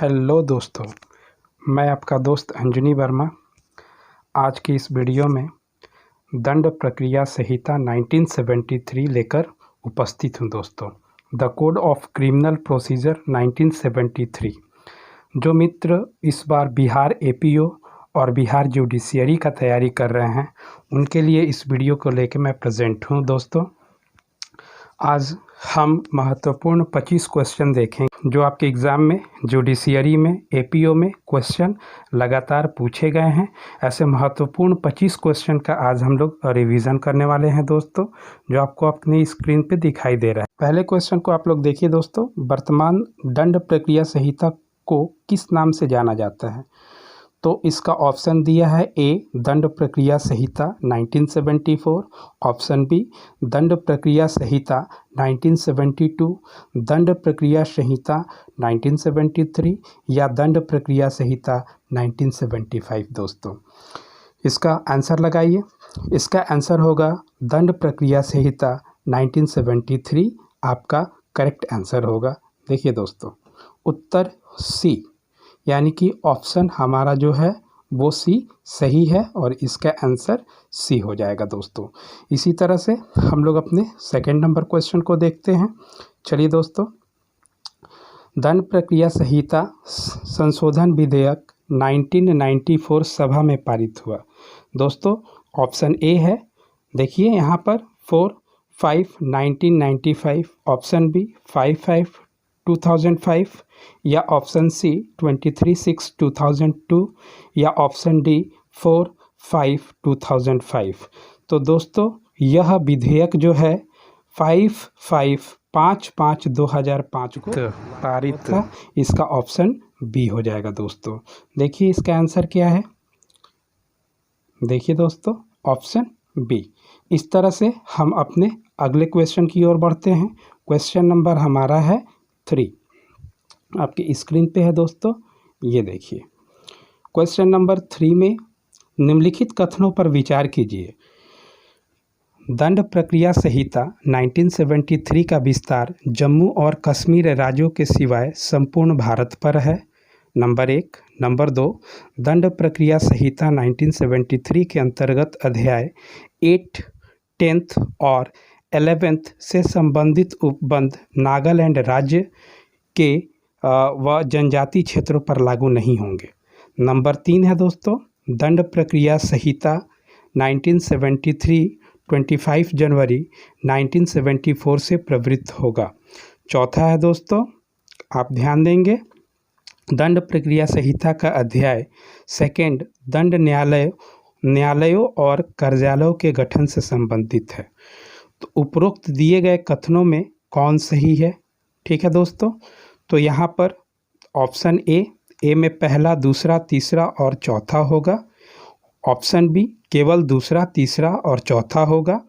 Hello दोस्तों, मैं आपका दोस्त अंजनी वर्मा। आज की इस वीडियो में दंड प्रक्रिया संहिता 1973 लेकर उपस्थित हूं दोस्तों। The code of criminal procedure 1973। जो मित्र इस बार बिहार एपीओ और बिहार जुडिशियरी का तैयारी कर रहे हैं, उनके लिए इस वीडियो को लेकर मैं प्रेजेंट हूं दोस्तों। आज हम महत्वपूर्ण 25 क्वेश्चन देखेंगे जो आपके एग्ज़ाम में, जुडिशियरी में, एपीओ में क्वेश्चन लगातार पूछे गए हैं। ऐसे महत्वपूर्ण 25 क्वेश्चन का आज हम लोग रिवीजन करने वाले हैं दोस्तों, जो आपको अपनी स्क्रीन पे दिखाई दे रहा है। पहले क्वेश्चन को आप लोग देखिए दोस्तों। वर्तमान दंड प्रक्रिया संहिता को किस नाम से जाना जाता है? तो इसका ऑप्शन दिया है ए दंड प्रक्रिया संहिता 1974, ऑप्शन बी दंड प्रक्रिया संहिता 1972, दंड प्रक्रिया संहिता 1973 या दंड प्रक्रिया संहिता 1975 दोस्तों। इसका आंसर लगाइए। इसका आंसर होगा दंड प्रक्रिया संहिता 1973 आपका करेक्ट आंसर होगा। देखिए दोस्तों, उत्तर सी यानी कि ऑप्शन हमारा जो है वो सी सही है और इसका आंसर सी हो जाएगा दोस्तों। इसी तरह से हम लोग अपने सेकंड नंबर क्वेश्चन को देखते हैं। चलिए दोस्तों, दंड प्रक्रिया संहिता संशोधन विधेयक 1994 सभा में पारित हुआ। दोस्तों ऑप्शन ए है, देखिए यहाँ पर 4/5/1995, ऑप्शन बी 5/5/2005 या ऑप्शन सी 23/6/2002 या ऑप्शन डी 4/5/2005। तो दोस्तों यह विधेयक जो है 5/5/2005 को पारित था। इसका ऑप्शन बी हो जाएगा दोस्तों। देखिए इसका आंसर क्या है, देखिए दोस्तों ऑप्शन बी। इस तरह से हम अपने अगले क्वेश्चन की ओर बढ़ते हैं। क्वेश्चन नंबर हमारा है 3, आपकी स्क्रीन पे है दोस्तों, ये देखिए। क्वेश्चन नंबर 3 में निम्नलिखित कथनों पर विचार कीजिए। दंड प्रक्रिया संहिता 1973 का विस्तार जम्मू और कश्मीर राज्यों के सिवाय संपूर्ण भारत पर है, नंबर 1। नंबर 2, दंड प्रक्रिया संहिता 1973 के अंतर्गत अध्याय 8, 10th और 11th से संबंधित उपबंध नागालैंड राज्य के व जनजाति क्षेत्रों पर लागू नहीं होंगे। नंबर 3 है दोस्तों, दंड प्रक्रिया संहिता 1973 25 जनवरी 1974 से प्रवृत्त होगा। चौथा है दोस्तों, आप ध्यान देंगे, दंड प्रक्रिया संहिता का अध्याय 2 दंड न्यायालयों और कार्यालयों के गठन से संबंधित है। तो उपरोक्त दिए गए कथनों में कौन सही है? ठीक है दोस्तों, तो यहाँ पर ऑप्शन ए में पहला, दूसरा, तीसरा और चौथा होगा। ऑप्शन बी केवल दूसरा, तीसरा और चौथा होगा।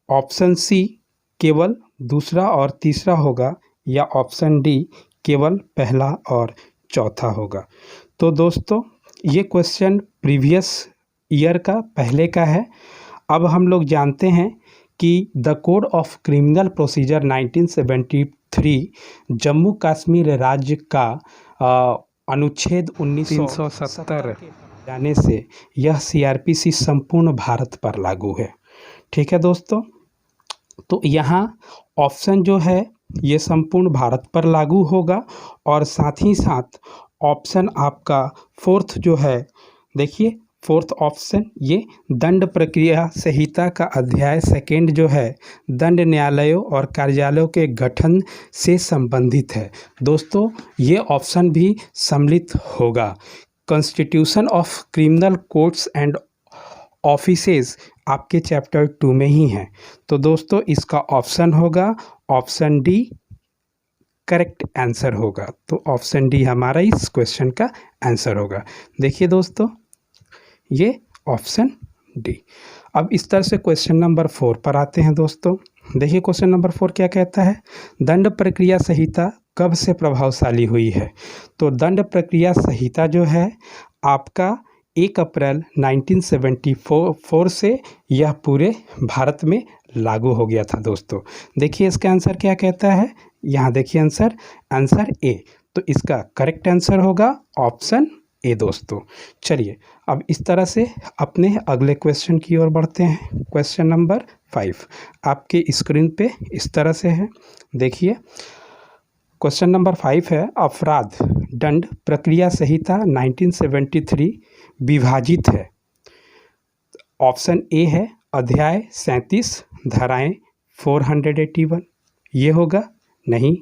ऑप्शन सी केवल दूसरा और तीसरा होगा या ऑप्शन डी केवल पहला और चौथा होगा। तो दोस्तों ये क्वेश्चन प्रीवियस ईयर का पहले का है। अब हम लोग जानते हैं कि the code of criminal procedure 1973 Jammu Kashmir राज्य का अनुच्छेद 1970 जाने से यह सीआरपीसी संपूर्ण भारत पर लागू है। ठीक है दोस्तों, तो यहाँ ऑप्शन जो है ये संपूर्ण भारत पर लागू होगा और साथ ही साथ ऑप्शन आपका 4th जो है, देखिए 4th ऑप्शन, ये दंड प्रक्रिया संहिता का अध्याय 2 जो है दंड न्यायालयों और कार्यालयों के गठन से संबंधित है। दोस्तों ये ऑप्शन भी सम्मिलित होगा। Constitution of criminal courts and offices आपके चैप्टर 2 में ही है। तो दोस्तों इसका ऑप्शन होगा ऑप्शन डी, करेक्ट आंसर होगा। तो ऑप्शन डी हमारा इस क्वेश्चन का आंसर होगा। देखिए दोस्तों ये ऑप्शन डी। अब इस तरह से क्वेश्चन नंबर 4 पर आते हैं दोस्तों। देखिए क्वेश्चन नंबर 4 क्या कहता है, दंड प्रक्रिया संहिता कब से प्रभावशाली हुई है? तो दंड प्रक्रिया संहिता जो है आपका 1 अप्रैल 1974 से यह पूरे भारत में लागू हो गया था दोस्तों। देखिए इसका आंसर क्या कहता है, यहाँ देखिए आंसर ए तो इसका करेक्ट आंसर होगा ऑप्शन ए दोस्तों। चलिए अब इस तरह से अपने अगले क्वेश्चन की ओर बढ़ते हैं। क्वेश्चन नंबर 5 आपके स्क्रीन पे इस तरह से है, देखिए। क्वेश्चन नंबर 5 है, अपराध दंड प्रक्रिया संहिता 1973 विभाजित है। ऑप्शन ए है अध्याय 37 धाराएं 481, ये होगा नहीं।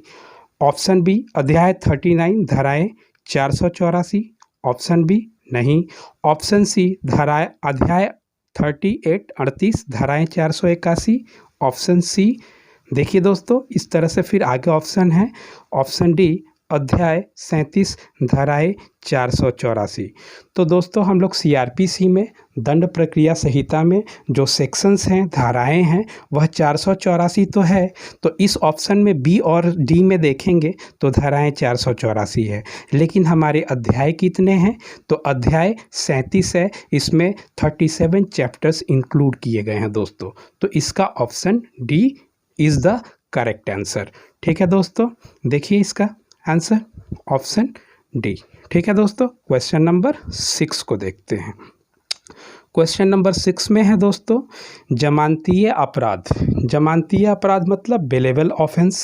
ऑप्शन बी अध्याय 39 धाराएं 484, ऑप्शन बी नहीं। ऑप्शन सी धाराएं अध्याय 38 38 धाराएं 481, ऑप्शन सी। देखिए दोस्तों इस तरह से फिर आगे ऑप्शन है, ऑप्शन डी अध्याय 37 धाराएं 484। तो दोस्तों हम लोग सीआरपीसी में दंड प्रक्रिया संहिता में जो सेक्शंस हैं, धाराएं हैं, वह 484 तो है। तो इस ऑप्शन में बी और डी में देखेंगे तो धाराएं 484 है, लेकिन हमारे अध्याय कितने हैं? तो अध्याय 37 है, इसमें 37 चैप्टर्स इंक्लूड किए गए हैं दोस्तों। तो इसका option D is the correct answer. ठीक है दोस्तों, देखिए इसका आंसर ऑप्शन डी। ठीक है दोस्तों, क्वेश्चन नंबर 6 को देखते हैं। क्वेश्चन नंबर 6 में है दोस्तों जमानतीय अपराध। जमानतीय अपराध मतलब बेलेबल ऑफेंस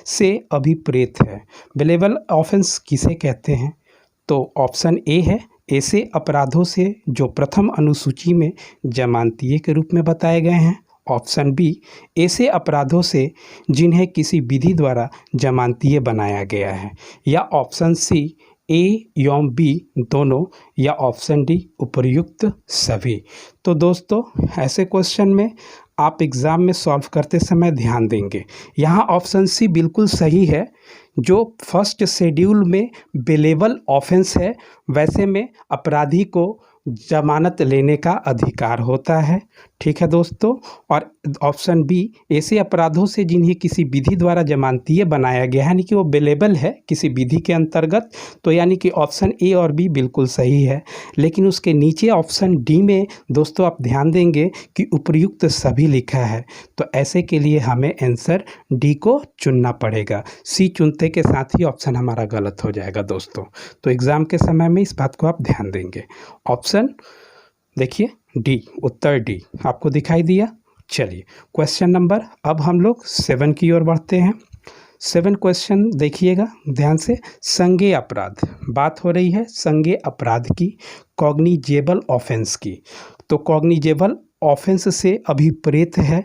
से अभिप्रेत है। बेलेबल ऑफेंस किसे कहते हैं? तो ऑप्शन ए है ऐसे अपराधों से जो प्रथम अनुसूची में जमानतीय के रूप में बताए गए हैं। ऑप्शन बी ऐसे अपराधों से जिन्हें किसी विधि द्वारा जमानतीय बनाया गया है, या ऑप्शन सी ए एवं बी दोनों, या ऑप्शन डी उपर्युक्त सभी। तो दोस्तों ऐसे क्वेश्चन में आप एग्ज़ाम में सॉल्व करते समय ध्यान देंगे, यहाँ ऑप्शन सी बिल्कुल सही है। जो फर्स्ट शेड्यूल में बेलेबल ऑफेंस है, वैसे में अपराधी को जमानत लेने का अधिकार होता है। ठीक है दोस्तों, और ऑप्शन बी ऐसे अपराधों से जिन्हें किसी विधि द्वारा जमानतीय बनाया गया है, यानी कि वो बेलेबल है किसी विधि के अंतर्गत। तो यानी कि ऑप्शन ए और बी बिल्कुल सही है। लेकिन उसके नीचे ऑप्शन डी में दोस्तों आप ध्यान देंगे कि उपर्युक्त सभी लिखा है, तो ऐसे के लिए हमें आंसर डी को चुनना पड़ेगा। सी चुनते के साथ ही ऑप्शन हमारा गलत हो जाएगा दोस्तों। तो एग्ज़ाम के समय में इस बात को आप ध्यान देंगे। ऑप्शन देखिए डी, उत्तर डी आपको दिखाई दिया। चलिए क्वेश्चन नंबर अब हम लोग 7 की ओर बढ़ते हैं। 7 क्वेश्चन देखिएगा ध्यान से। संज्ञेय अपराध, बात हो रही है संज्ञेय अपराध की, कॉग्निजेबल ऑफेंस की। तो कॉग्निजेबल ऑफेंस से अभिप्रेत है।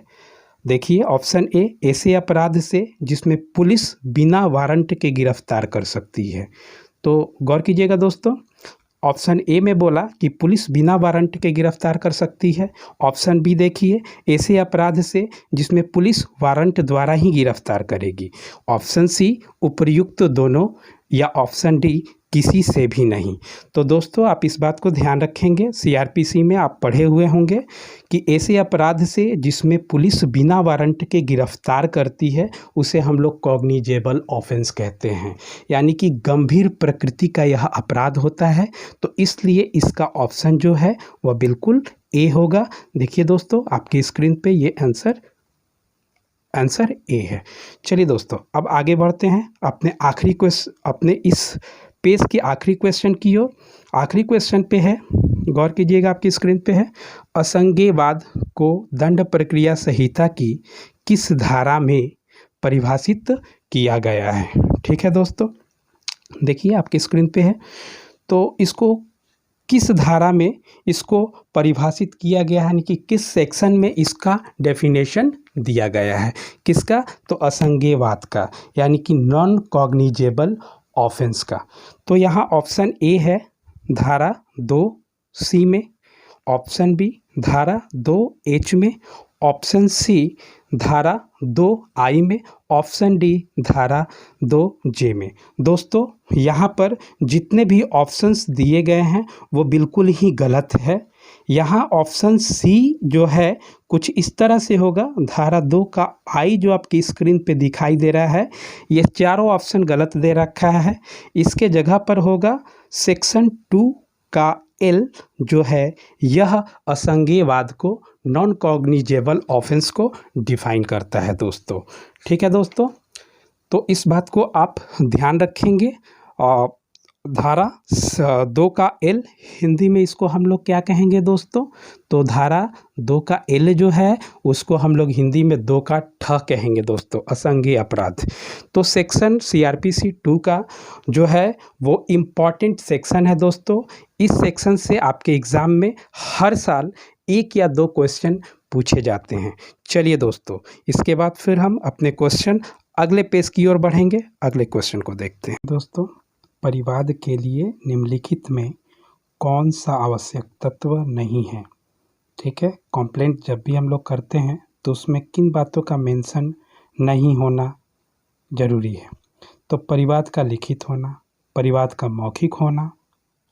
देखिए ऑप्शन ए ऐसे अपराध से जिसमें पुलिस बिना वारंट के गिरफ्तार कर सकती है। तो गौर कीजिएगा दोस्तों, ऑप्शन ए में बोला कि पुलिस बिना वारंट के गिरफ्तार कर सकती है। ऑप्शन बी देखिए ऐसे अपराध से जिसमें पुलिस वारंट द्वारा ही गिरफ्तार करेगी। ऑप्शन सी उपर्युक्त दोनों, या ऑप्शन डी किसी से भी नहीं। तो दोस्तों आप इस बात को ध्यान रखेंगे, सीआरपीसी में आप पढ़े हुए होंगे कि ऐसे अपराध से जिसमें पुलिस बिना वारंट के गिरफ्तार करती है उसे हम लोग कॉग्निजेबल ऑफेंस कहते हैं, यानी कि गंभीर प्रकृति का यह अपराध होता है। तो इसलिए इसका ऑप्शन जो है वह बिल्कुल ए होगा। देखिए दोस्तों आपकी स्क्रीन पे ये आंसर ए है। चलिए दोस्तों अब आगे बढ़ते हैं अपने इस पेज के आखिरी क्वेश्चन की ओर। आखिरी क्वेश्चन पे है, गौर कीजिएगा आपकी स्क्रीन पे है, असंज्ञेयवाद को दंड प्रक्रिया संहिता की किस धारा में परिभाषित किया गया है? ठीक है दोस्तों, देखिए आपकी स्क्रीन पे है। तो इसको किस धारा में इसको परिभाषित किया गया है, यानी कि किस सेक्शन में इसका डेफिनेशन दिया गया है? किसका? तो असंज्ञेयवाद का, यानी कि नॉन कॉग्निजेबल ऑफेंस का। तो यहाँ ऑप्शन ए है धारा 2C में, ऑप्शन बी धारा 2H में, ऑप्शन सी धारा 2I में, ऑप्शन डी धारा 2J में। दोस्तों यहाँ पर जितने भी ऑप्शंस दिए गए हैं वो बिल्कुल ही गलत है। यहाँ ऑप्शन सी जो है कुछ इस तरह से होगा, धारा 2 का I जो आपकी स्क्रीन पे दिखाई दे रहा है, ये चारों ऑप्शन गलत दे रखा है। इसके जगह पर होगा सेक्शन 2 का L जो है, यह असंज्ञेयवाद को, नॉन कॉग्निजेबल ऑफेंस को डिफाइन करता है दोस्तों। ठीक है दोस्तों, तो इस बात को आप ध्यान रखेंगे धारा 2 का एल, हिंदी में इसको हम लोग क्या कहेंगे दोस्तों? तो धारा 2 का एल जो है उसको हम लोग हिंदी में 2 का ठ कहेंगे दोस्तों, असंज्ञेय अपराध। तो सेक्शन CRPC 2 का जो है वो इम्पॉर्टेंट सेक्शन है दोस्तों। इस सेक्शन से आपके एग्ज़ाम में हर साल 1 या 2 क्वेश्चन पूछे जाते हैं। चलिए दोस्तों, इसके बाद फिर हम अपने क्वेश्चन अगले पेज की ओर बढ़ेंगे। अगले क्वेश्चन को देखते हैं दोस्तों। परिवाद के लिए निम्नलिखित में कौन सा आवश्यक तत्व नहीं है? ठीक है, कंप्लेंट जब भी हम लोग करते हैं तो उसमें किन बातों का मेंशन नहीं होना जरूरी है? तो परिवाद का लिखित होना, परिवाद का मौखिक होना,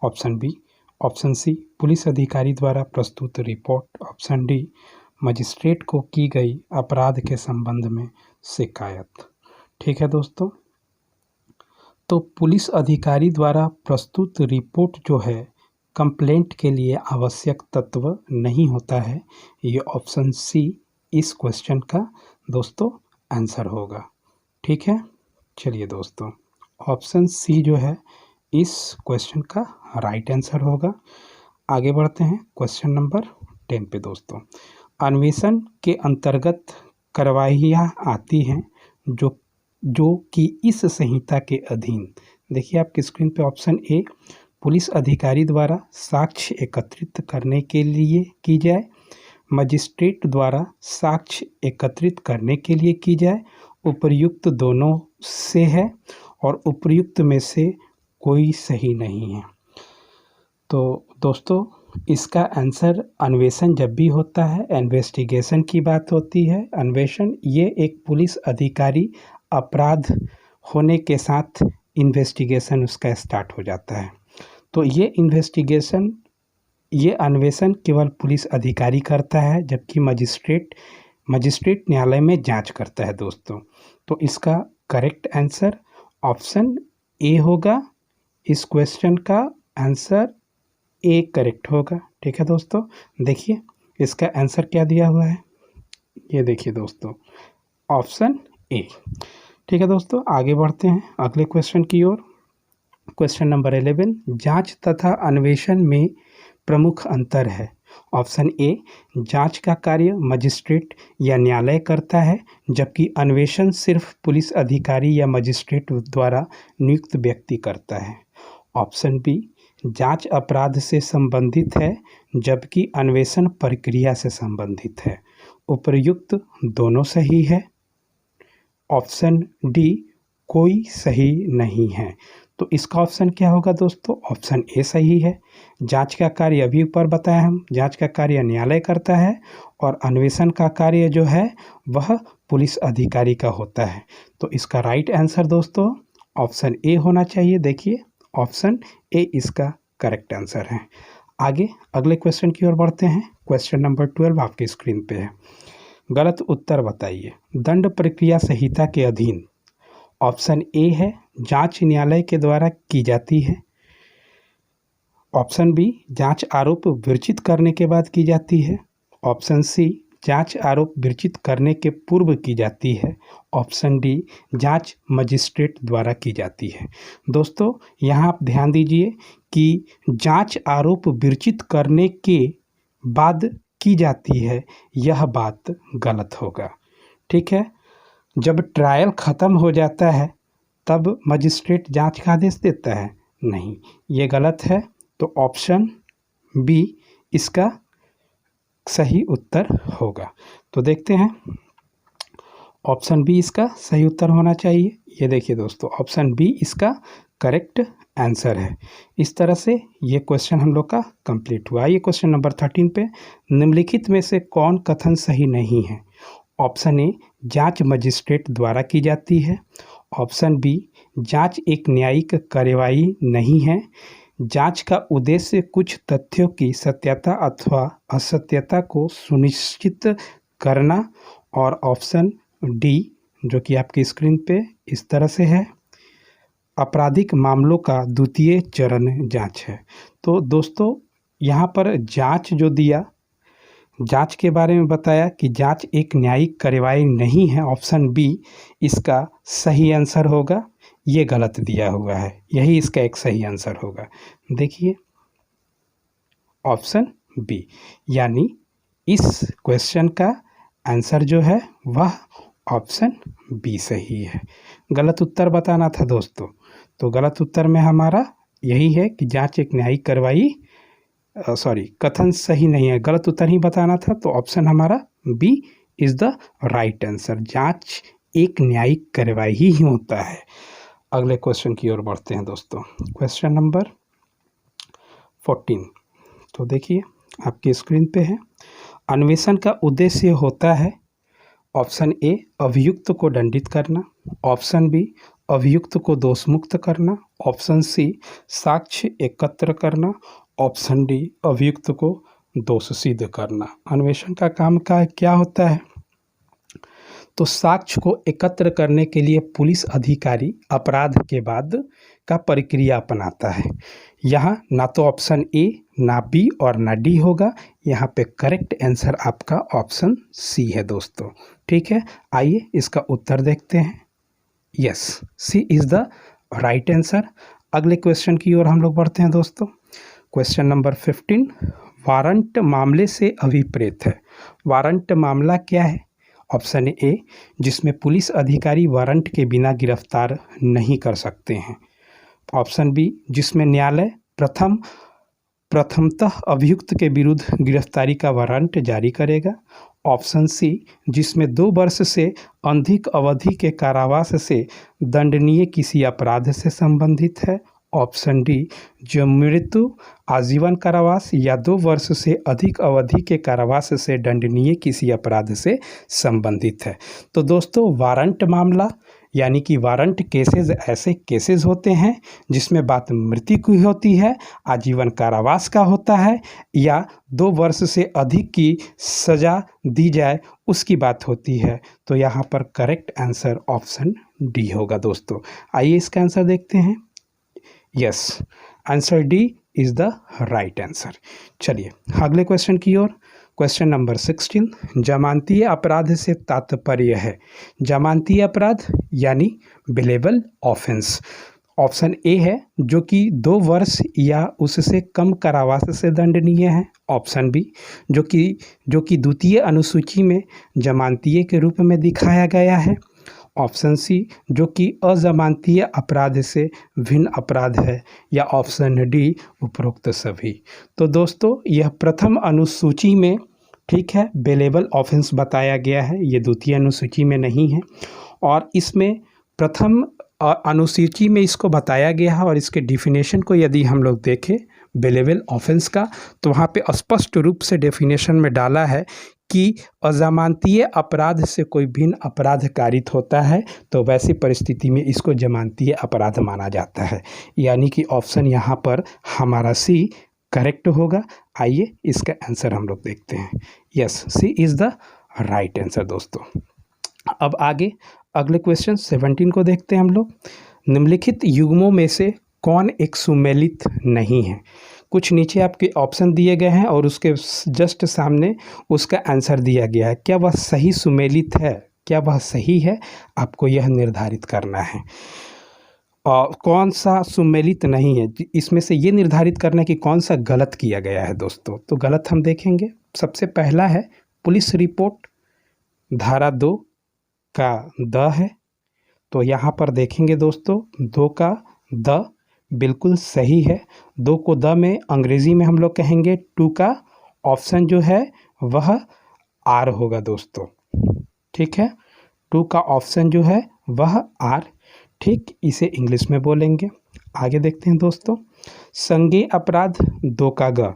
option B. Option C, police अधिकारी द्वारा प्रस्तुत रिपोर्ट। ऑप्शन डी, मजिस्ट्रेट को की गई अपराध के संबंध में शिकायत। ठीक है दोस्तों, तो पुलिस अधिकारी द्वारा प्रस्तुत रिपोर्ट जो है कंप्लेंट के लिए आवश्यक तत्व नहीं होता है। ये ऑप्शन सी इस क्वेश्चन का दोस्तों आंसर होगा। ठीक है, चलिए दोस्तों, ऑप्शन सी जो है इस क्वेश्चन का राइट आंसर होगा। आगे बढ़ते हैं क्वेश्चन नंबर 10 पे दोस्तों। अन्वेषण के अंतर्गत कार्रवाइयाँ आती हैं जो कि इस संहिता के अधीन। देखिए आपकी स्क्रीन पे ऑप्शन ए, पुलिस अधिकारी द्वारा साक्ष्य एकत्रित करने के लिए की जाए, मजिस्ट्रेट द्वारा साक्ष्य एकत्रित करने के लिए की जाए, उपर्युक्त दोनों से है और उपर्युक्त में से कोई सही नहीं है। तो दोस्तों इसका आंसर अन्वेषण जब भी होता है, इन्वेस्टिगेशन की बात होती है। अन्वेषण ये एक पुलिस अधिकारी अपराध होने के साथ इन्वेस्टिगेशन उसका स्टार्ट हो जाता है। तो ये इन्वेस्टिगेशन, ये अन्वेषण केवल पुलिस अधिकारी करता है, जबकि मजिस्ट्रेट न्यायालय में जांच करता है दोस्तों। तो इसका करेक्ट आंसर ऑप्शन ए होगा। इस क्वेश्चन का आंसर ए करेक्ट होगा। ठीक है दोस्तों, देखिए इसका आंसर क्या दिया हुआ है, ये देखिए दोस्तों, ऑप्शन ए। ठीक है दोस्तों, आगे बढ़ते हैं अगले क्वेश्चन की ओर। क्वेश्चन नंबर 11, जांच तथा अन्वेषण में प्रमुख अंतर है। ऑप्शन ए, जांच का कार्य मजिस्ट्रेट या न्यायालय करता है, जबकि अन्वेषण सिर्फ पुलिस अधिकारी या मजिस्ट्रेट द्वारा नियुक्त व्यक्ति करता है। ऑप्शन बी, जांच अपराध से संबंधित है, जबकि अन्वेषण प्रक्रिया से संबंधित है। उपर्युक्त दोनों सही है। ऑप्शन डी, कोई सही नहीं है। तो इसका ऑप्शन क्या होगा दोस्तों? ऑप्शन ए सही है। जांच का कार्य अभी ऊपर बताया हम, जांच का कार्य न्यायालय करता है और अन्वेषण का कार्य जो है वह पुलिस अधिकारी का होता है। तो इसका राइट आंसर दोस्तों ऑप्शन ए होना चाहिए। देखिए ऑप्शन ए इसका करेक्ट आंसर है। आगे अगले क्वेश्चन की ओर बढ़ते हैं। क्वेश्चन नंबर 12 आपकी स्क्रीन पे है। गलत उत्तर बताइए। दंड प्रक्रिया संहिता के अधीन ऑप्शन ए है, जांच न्यायालय के द्वारा की जाती है। ऑप्शन बी, जांच आरोप विरचित करने के बाद की जाती है। ऑप्शन सी, जांच आरोप विरचित करने के पूर्व की जाती है। ऑप्शन डी, जांच मजिस्ट्रेट द्वारा की जाती है। दोस्तों यहाँ आप ध्यान दीजिए कि जांच आरोप विरचित करने के बाद की जाती है, यह बात गलत होगा। ठीक है, जब ट्रायल ख़त्म हो जाता है तब मजिस्ट्रेट जांच का आदेश देता है? नहीं, ये गलत है। तो ऑप्शन बी इसका सही उत्तर होगा। तो देखते हैं, ऑप्शन बी इसका सही उत्तर होना चाहिए। ये देखिए दोस्तों, ऑप्शन बी इसका करेक्ट आंसर है। इस तरह से ये क्वेश्चन हम लोग का कंप्लीट हुआ। ये क्वेश्चन नंबर 13 पे, निम्नलिखित में से कौन कथन सही नहीं है? ऑप्शन ए, जांच मजिस्ट्रेट द्वारा की जाती है। ऑप्शन बी, जांच एक न्यायिक कार्यवाही नहीं है। जांच का उद्देश्य कुछ तथ्यों की सत्यता अथवा असत्यता को सुनिश्चित करना। और ऑप्शन डी जो कि आपकी स्क्रीन पे इस तरह से है, आपराधिक मामलों का द्वितीय चरण जांच है। तो दोस्तों यहाँ पर जांच जो दिया, जांच के बारे में बताया कि जांच एक न्यायिक कार्यवाही नहीं है, ऑप्शन बी इसका सही आंसर होगा। ये गलत दिया हुआ है, यही इसका एक सही आंसर होगा। देखिए ऑप्शन बी, यानी इस क्वेश्चन का आंसर जो है वह ऑप्शन बी सही है। गलत उत्तर बताना था दोस्तों, तो गलत उत्तर में हमारा यही है कि जांच एक न्यायिक कार्रवाई कथन सही नहीं है, गलत उत्तर ही बताना था, तो ऑप्शन हमारा B is the right answer. जांच एक न्यायिक कार्रवाई ही होता है। अगले क्वेश्चन की ओर बढ़ते हैं दोस्तों, क्वेश्चन नंबर 14। तो देखिए आपकी स्क्रीन पे है, अन्वेषण का उद्देश्य होता है ऑप्शन ए अभियुक्त को दंडित करना, ऑप्शन बी अभियुक्त को दोषमुक्त करना, ऑप्शन सी साक्ष्य एकत्र करना, ऑप्शन डी अभियुक्त को दोष सिद्ध करना। अन्वेषण का काम का क्या होता है? तो साक्ष्य को एकत्र करने के लिए पुलिस अधिकारी अपराध के बाद का प्रक्रिया अपनाता है। यहाँ ना तो ऑप्शन ए, ना बी और ना डी होगा, यहाँ पे करेक्ट आंसर आपका ऑप्शन सी है दोस्तों। ठीक है, आइए इसका उत्तर देखते हैं। Yes, C is the right answer. अगले क्वेश्चन की ओर हम लोग बढ़ते हैं दोस्तों, क्वेश्चन नंबर 15। वारंट मामले से अभिप्रेत है। वारंट मामला क्या है? ऑप्शन ए, जिसमें पुलिस अधिकारी वारंट के बिना गिरफ्तार नहीं कर सकते हैं। ऑप्शन बी, जिसमें न्यायालय प्रथमतः अभियुक्त के विरुद्ध गिरफ्तारी का वारंट जारी करेगा। ऑप्शन सी, जिसमें 2 वर्ष से अधिक अवधि के कारावास से दंडनीय किसी अपराध से संबंधित है। ऑप्शन डी, जो मृत्यु, आजीवन कारावास या 2 वर्ष से अधिक अवधि के कारावास से दंडनीय किसी अपराध से संबंधित है। तो दोस्तों वारंट मामला यानी कि वारंट केसेस ऐसे केसेस होते हैं जिसमें बात मृत्यु की होती है, आजीवन कारावास का होता है या 2 वर्ष से अधिक की सज़ा दी जाए उसकी बात होती है। तो यहाँ पर करेक्ट आंसर ऑप्शन डी होगा दोस्तों। आइए इसका आंसर देखते हैं। Yes, answer D is the right answer. चलिए अगले क्वेश्चन की ओर, क्वेश्चन नंबर 16। जमानतीय अपराध से तात्पर्य है। जमानतीय अपराध यानी बिलेबल ऑफेंस। ऑप्शन ए है जो कि 2 वर्ष या उससे कम कारावास से दंडनीय है। ऑप्शन बी, जो कि द्वितीय अनुसूची में जमानतीय के रूप में दिखाया गया है। ऑप्शन सी, जो कि अजमानतीय अपराध से भिन्न अपराध है, या ऑप्शन डी उपरोक्त सभी। तो दोस्तों यह प्रथम अनुसूची में, ठीक है, बेलेबल ऑफेंस बताया गया है, ये द्वितीय अनुसूची में नहीं है। और इसमें प्रथम अनुसूची में इसको बताया गया है और इसके डिफिनेशन को यदि हम लोग देखें बेलेबल ऑफेंस का, तो वहाँ पे स्पष्ट रूप से डेफिनेशन में डाला है कि अजमानतीय अपराध से कोई भिन्न अपराध कारित होता है तो वैसी परिस्थिति में इसको जमानतीय अपराध माना जाता है। यानी कि ऑप्शन यहाँ पर हमारा सी करेक्ट होगा। आइए इसका आंसर हम लोग देखते हैं। Yes, C is the right answer दोस्तों। अब आगे अगले क्वेश्चन 17 को देखते हैं हम लोग। निम्नलिखित युग्मों में से कौन एक सुमेलित नहीं है? कुछ नीचे आपके ऑप्शन दिए गए हैं और उसके जस्ट सामने उसका आंसर दिया गया है। क्या वह सही सुमेलित है? क्या वह सही है? आपको यह निर्धारित करना है। और कौन सा सुमेलित नहीं है, इसमें से ये निर्धारित करना है कि कौन सा गलत किया गया है दोस्तों। तो गलत हम देखेंगे। सबसे पहला है पुलिस रिपोर्ट, धारा 2 का द है। तो यहाँ पर देखेंगे दोस्तों 2 का द बिल्कुल सही है। 2 को द में अंग्रेज़ी में हम लोग कहेंगे 2 का ऑप्शन जो है वह आर होगा दोस्तों। ठीक है, 2 का ऑप्शन जो है वह आर, ठीक, इसे इंग्लिश में बोलेंगे। आगे देखते हैं दोस्तों, संज्ञेय अपराध 2 का ग,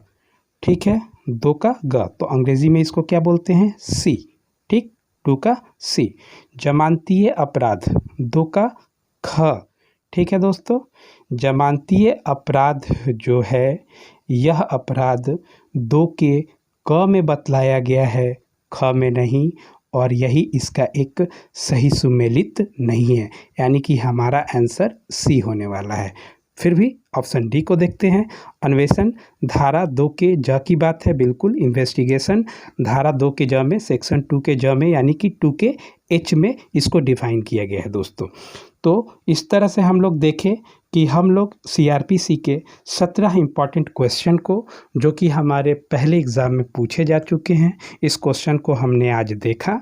ठीक है, 2 का ग, तो अंग्रेज़ी में इसको क्या बोलते हैं? सी, ठीक, 2 का सी। जमानतीय अपराध 2 का ख, ठीक है दोस्तों। जमानतीय अपराध जो है यह अपराध 2 के क में बतलाया गया है, ख में नहीं, और यही इसका एक सही सुमेलित नहीं है, यानी कि हमारा आंसर सी होने वाला है। फिर भी ऑप्शन डी को देखते हैं। अन्वेषण धारा 2 के ज की बात है, बिल्कुल। इन्वेस्टिगेशन धारा 2 के ज में, सेक्शन 2 के ज में, यानी कि 2 के एच में इसको डिफाइन किया गया है दोस्तों। तो इस तरह से हम लोग देखें कि हम लोग सीआरपीसी के 17 इम्पॉर्टेंट क्वेश्चन को, जो कि हमारे पहले एग्ज़ाम में पूछे जा चुके हैं, इस क्वेश्चन को हमने आज देखा।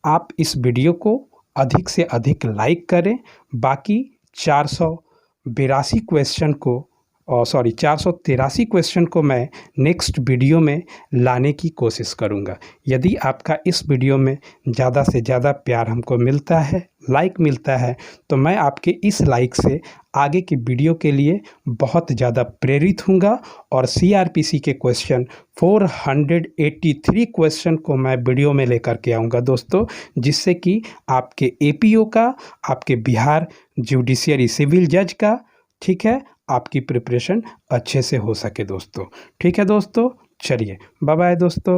आप इस वीडियो को अधिक से अधिक लाइक करें। बाकी 483 क्वेश्चन को 483 क्वेश्चन को मैं नेक्स्ट वीडियो में लाने की कोशिश करूंगा। यदि आपका इस वीडियो में ज़्यादा से ज़्यादा प्यार हमको मिलता है, लाइक मिलता है, तो मैं आपके इस लाइक से आगे की वीडियो के लिए बहुत ज़्यादा प्रेरित हूँगा और सीआरपीसी के क्वेश्चन 483 क्वेश्चन को मैं वीडियो में लेकर के आऊँगा दोस्तों, जिससे कि आपके एपीओ का, आपके बिहार जुडिशियरी सिविल जज का, ठीक है, आपकी प्रिपरेशन अच्छे से हो सके दोस्तों। ठीक है दोस्तों, चलिए बाय बाय दोस्तों।